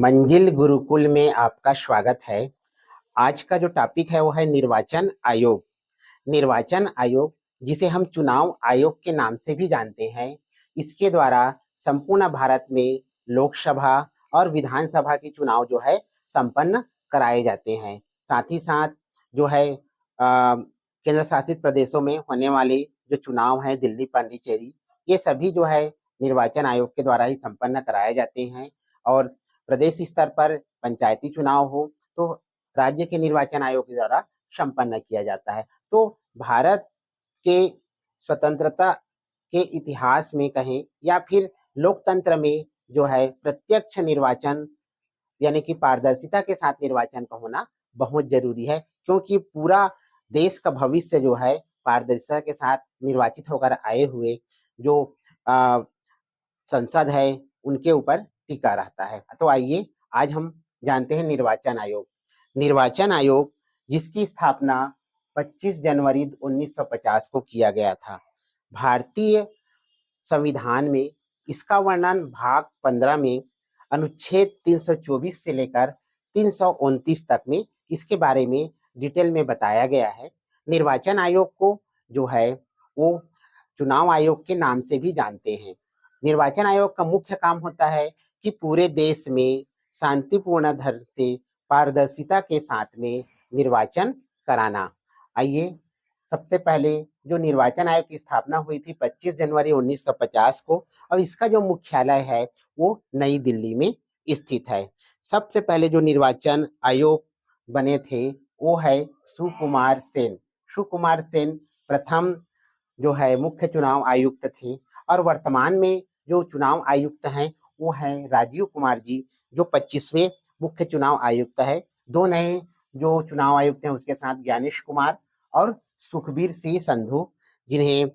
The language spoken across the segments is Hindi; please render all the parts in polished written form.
मंजिल गुरुकुल में आपका स्वागत है। आज का जो टॉपिक है वो है निर्वाचन आयोग। निर्वाचन आयोग, जिसे हम चुनाव आयोग के नाम से भी जानते हैं, इसके द्वारा संपूर्ण भारत में लोकसभा और विधानसभा के चुनाव जो है संपन्न कराए जाते हैं। साथ ही साथ जो है केंद्र शासित प्रदेशों में होने वाले जो चुनाव हैं, दिल्ली, पांडिचेरी, ये सभी जो है निर्वाचन आयोग के द्वारा ही संपन्न कराए जाते हैं। और प्रदेश स्तर पर पंचायती चुनाव हो तो राज्य के निर्वाचन आयोग के द्वारा संपन्न किया जाता है। तो भारत के स्वतंत्रता के इतिहास में कहें या फिर लोकतंत्र में जो है प्रत्यक्ष निर्वाचन यानी कि पारदर्शिता के साथ निर्वाचन का होना बहुत जरूरी है, क्योंकि पूरा देश का भविष्य जो है पारदर्शिता के साथ निर्वाचित होकर आए हुए जो संसद है उनके ऊपर टिका रहता है। तो आइए आज हम जानते हैं निर्वाचन आयोग। निर्वाचन आयोग जिसकी स्थापना 25 जनवरी 1950 को किया गया था। भारतीय संविधान में इसका वर्णन भाग 15 में अनुच्छेद 324 से लेकर 329 तक में इसके बारे में डिटेल में बताया गया है। निर्वाचन आयोग को जो है वो चुनाव आयोग के नाम से भी जानते हैं। निर्वाचन आयोग का मुख्य काम होता है कि पूरे देश में शांतिपूर्ण ढंग से पारदर्शिता के साथ में निर्वाचन कराना। आइए सबसे पहले जो निर्वाचन आयोग की स्थापना हुई थी 25 जनवरी 1950 को, और इसका जो मुख्यालय है वो नई दिल्ली में स्थित है। सबसे पहले जो निर्वाचन आयोग बने थे वो है सुकुमार सेन। सुकुमार सेन प्रथम जो है मुख्य चुनाव आयुक्त थे, और वर्तमान में जो चुनाव आयुक्त हैं वो है राजीव कुमार जी, जो 25वें मुख्य चुनाव आयुक्त है। दो नए जो चुनाव आयुक्त हैं उसके साथ ज्ञानेश कुमार और सुखबीर सिंह संधू, जिन्हें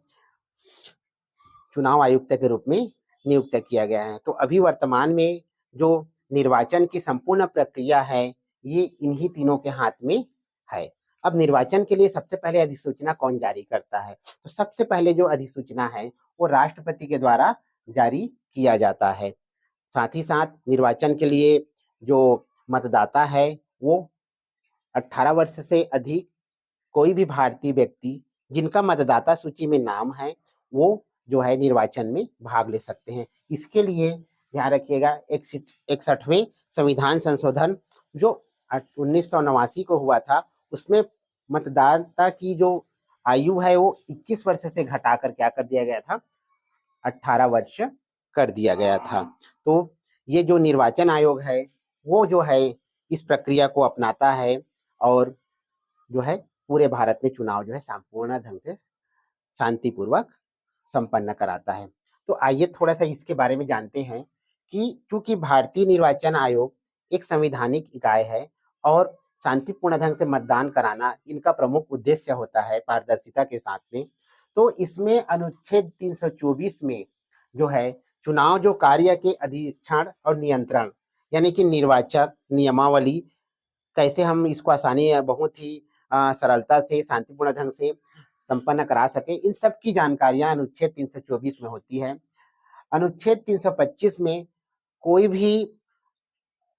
चुनाव आयुक्त के रूप में नियुक्त किया गया है। तो अभी वर्तमान में जो निर्वाचन की संपूर्ण प्रक्रिया है ये इन्हीं तीनों के हाथ में है। अब निर्वाचन के लिए सबसे पहले अधिसूचना कौन जारी करता है? तो सबसे पहले जो अधिसूचना है वो राष्ट्रपति के द्वारा जारी किया जाता है। साथ ही साथ निर्वाचन के लिए जो मतदाता है वो 18 वर्ष से अधिक कोई भी भारतीय व्यक्ति जिनका मतदाता सूची में नाम है वो जो है निर्वाचन में भाग ले सकते हैं। इसके लिए ध्यान रखिएगा 61वें संविधान संशोधन जो 1989 को हुआ था उसमें मतदाता की जो आयु है वो 21 वर्ष से घटाकर क्या कर दिया गया था, 18 वर्ष कर दिया गया था। तो ये जो निर्वाचन आयोग है वो जो है इस प्रक्रिया को अपनाता है और जो है पूरे भारत में चुनाव जो है संपूर्ण ढंग से शांतिपूर्वक संपन्न कराता है। तो आइए थोड़ा सा इसके बारे में जानते हैं कि क्योंकि भारतीय निर्वाचन आयोग एक संवैधानिक इकाई है और शांतिपूर्ण ढंग से मतदान कराना इनका प्रमुख उद्देश्य होता है पारदर्शिता के साथ में। तो इसमें अनुच्छेद 324 में जो है चुनाव जो कार्य के अधीक्षण और नियंत्रण यानी कि निर्वाचक नियमावली, कैसे हम इसको आसानी बहुत ही सरलता से शांतिपूर्ण ढंग से संपन्न करा सके, इन सब की जानकारियां अनुच्छेद 324 में होती है। अनुच्छेद 325 में कोई भी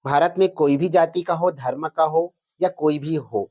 भारत में कोई भी जाति का हो, धर्म का हो या कोई भी हो,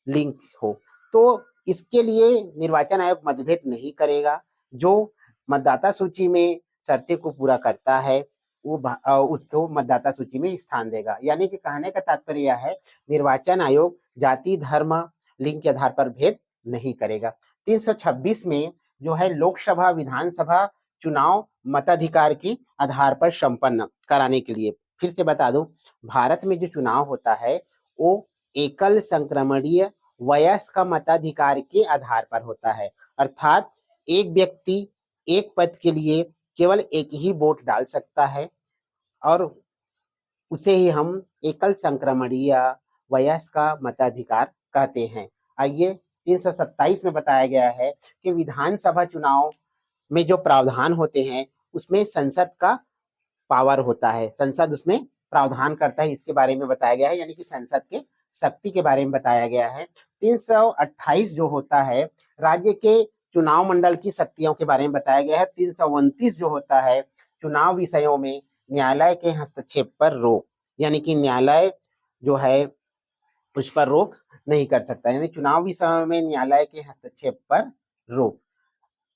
लिंग हो, तो इसके लिए निर्वाचन आयोग मतभेद नहीं करेगा। जो मतदाता सूची में शर्तें को पूरा करता है वो उसको मतदाता सूची में स्थान देगा। यानी कि कहने का तात्पर्य यह है निर्वाचन आयोग जाति, धर्म, लिंग के आधार पर भेद नहीं करेगा। 326 में जो है लोकसभा विधानसभा चुनाव मताधिकार के आधार पर संपन्न कराने के लिए, फिर से बता दूं, भारत में जो चुनाव होता है वो एकल संक्रमणीय वयस्क मताधिकार के आधार पर होता है। अर्थात एक व्यक्ति एक पद के लिए केवल एक ही वोट डाल सकता है और उसे ही हम एकल संक्रमणीय वयस्क मताधिकार कहते हैं। आइए 327 में बताया गया है कि विधानसभा चुनाव में जो प्रावधान होते हैं उसमें संसद का पावर होता है, संसद उसमें प्रावधान करता है, इसके बारे में बताया गया है। यानी कि संसद के शक्ति के बारे में बताया गया है। 328 जो होता है राज्य के चुनाव मंडल की शक्तियों के बारे में बताया गया है। 329 जो होता है चुनाव विषयों में न्यायालय के हस्तक्षेप पर रोक, यानी कि न्यायालय जो है उस पर रोक नहीं कर सकता, यानी चुनावी समय में न्यायालय के हस्तक्षेप पर रोक।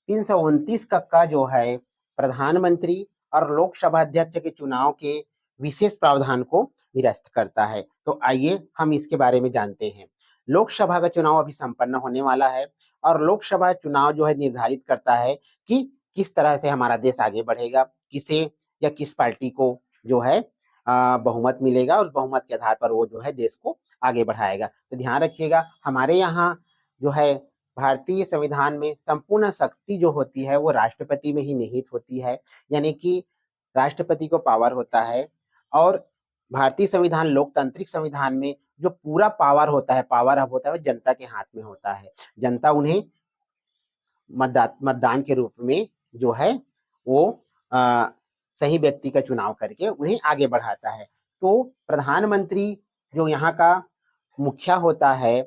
329 का जो है प्रधानमंत्री और लोकसभा अध्यक्ष के चुनाव के विशेष प्रावधान को निरस्त करता है। तो आइए हम इसके बारे में जानते हैं। लोकसभा का चुनाव अभी संपन्न होने वाला है और लोकसभा चुनाव जो है निर्धारित करता है कि किस तरह से हमारा देश आगे बढ़ेगा, किसे या किस पार्टी को जो है बहुमत मिलेगा, उस बहुमत के आधार पर वो जो है देश को आगे बढ़ाएगा। तो ध्यान रखिएगा, हमारे यहाँ जो है भारतीय संविधान में संपूर्ण शक्ति जो होती है वो राष्ट्रपति में ही निहित होती है, यानी कि राष्ट्रपति को पावर होता है। और भारतीय संविधान लोकतांत्रिक संविधान में जो पूरा पावर होता है, पावर अब होता है वो जनता के हाथ में होता है। जनता उन्हें मतदान के रूप में जो है वो सही व्यक्ति का चुनाव करके उन्हें आगे बढ़ाता है। तो प्रधानमंत्री जो यहाँ का मुखिया होता है,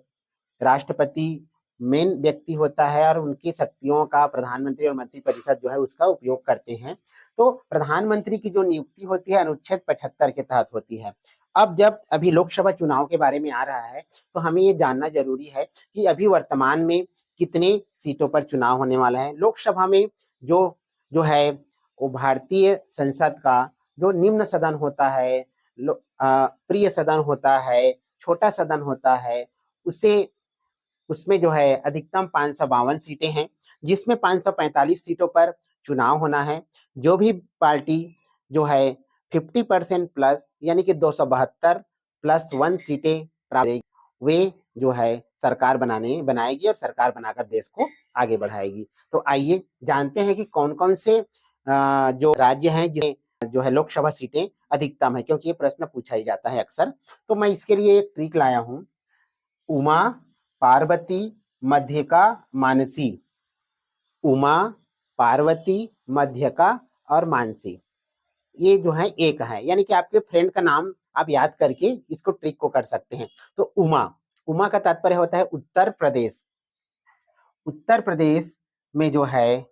राष्ट्रपति मेन व्यक्ति होता है और उनकी शक्तियों का प्रधानमंत्री और मंत्रिपरिषद जो है उसका उपयोग करते हैं। तो प्रधानमंत्री की जो नियुक्ति होती है अनुच्छेद 75 के तहत होती है। अब जब अभी लोकसभा चुनाव के बारे में आ रहा है तो हमें ये जानना जरूरी है कि अभी वर्तमान में कितने सीटों पर चुनाव होने वाला है। लोकसभा में जो है वो भारतीय संसद का जो निम्न सदन होता है, प्रिय सदन होता है, छोटा सदन होता है, उसमें जो है अधिकतम 552 सीटें हैं, जिसमें 545 सीटों पर चुनाव होना है। जो भी पार्टी जो है 50% प्लस यानी कि 272 प्लस 1 सीटें प्राप्त करेगी, वे जो है सरकार बनाएगी और सरकार बनाकर देश को आगे बढ़ाएगी। तो आइए जानते हैं कि कौन कौन से जो राज्य हैं जिन्हें जो है लोकसभा सीटें अधिकतम है, क्योंकि ये प्रश्न पूछा ही जाता है अक्सर। तो मैं इसके लिए एक ट्रिक लाया हूँ। उमा, पार्वती, मध्यका, मानसी। उमा, पार्वती, मध्यका और मानसी, ये जो है एक है, यानी कि आपके फ्रेंड का नाम आप याद करके इसको ट्रिक को कर सकते हैं। तो उमा का तात्पर्य होता है उत्तर प्रदेश। उत्तर प्रदेश में जो है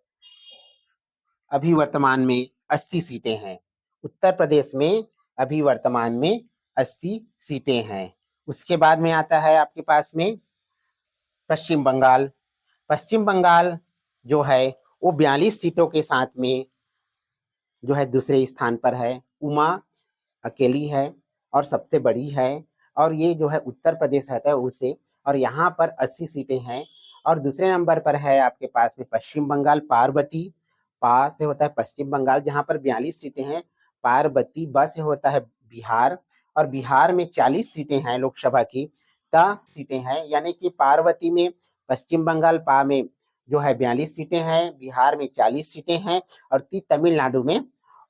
अभी वर्तमान में 80 सीटें हैं। उत्तर प्रदेश में अभी वर्तमान में 80 सीटें हैं। उसके बाद में आता है आपके पास में पश्चिम बंगाल। पश्चिम बंगाल जो है वो 42 सीटों के साथ में जो है दूसरे स्थान पर है। उमा अकेली है और सबसे बड़ी है, और ये जो है उत्तर प्रदेश रहता है उसे, और यहाँ पर 80 सीटें हैं। और दूसरे नंबर पर है आपके पास में पश्चिम बंगाल। पार्वती, पा से होता है पश्चिम बंगाल जहाँ पर 42 सीटें हैं। पार्वती, ब से होता है बिहार, और बिहार में 40 सीटें हैं लोकसभा की। ता सीटें हैं, यानी कि पार्वती में पश्चिम बंगाल, पा में जो है 42 सीटें हैं, बिहार में 40 सीटें हैं, और तमिलनाडु में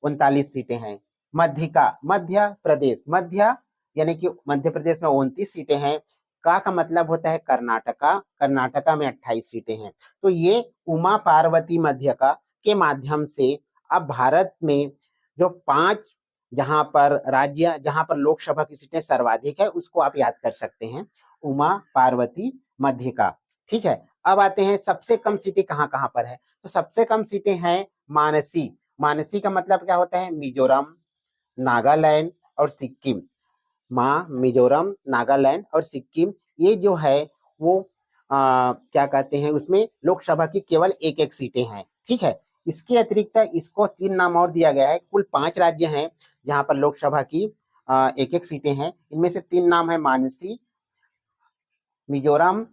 39 सीटें हैं। मध्यका, मध्य प्रदेश, मध्य यानी कि मध्य प्रदेश में 29 सीटें हैं। का मतलब होता है कर्नाटका, कर्नाटका में 28 सीटें हैं। तो ये उमा, पार्वती, मध्यका के माध्यम से अब भारत में जो 5 जहां पर राज्य, जहां पर लोकसभा की सीटें सर्वाधिक है उसको आप याद कर सकते हैं, उमा, पार्वती, मध्यका। ठीक है, अब आते हैं सबसे कम सीटें कहां कहां पर है। तो सबसे कम सीटें हैं मानसी। मानसी का मतलब क्या होता है मिजोरम, नागालैंड और सिक्किम। मिजोरम, नागालैंड और सिक्किम, ये जो है वो क्या कहते हैं, उसमें लोकसभा की केवल एक एक सीटें हैं। ठीक है, इसके अतिरिक्त इसको 3 नाम और दिया गया है। कुल 5 राज्य हैं जहां पर लोकसभा की एक एक सीटें हैं। इनमें से 3 नाम है मानसी, मिजोरम,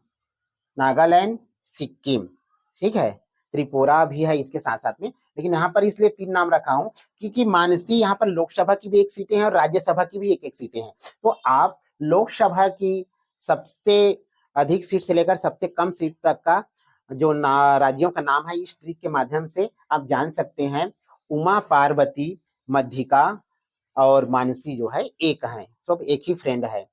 नागालैंड, सिक्किम। ठीक है, त्रिपुरा भी है इसके साथ साथ में, लेकिन यहाँ पर इसलिए 3 नाम रखा हूं क्योंकि मानसी यहाँ पर लोकसभा की भी एक सीटें हैं और राज्यसभा की भी एक एक सीटें हैं। तो आप लोकसभा की सबसे अधिक सीट से लेकर सबसे कम सीट तक का जो राज्यों का नाम है इस ट्रिक के माध्यम से आप जान सकते हैं। उमा, पार्वती, मध्यका और मानसी जो है एक है, सब एक ही फ्रेंड है।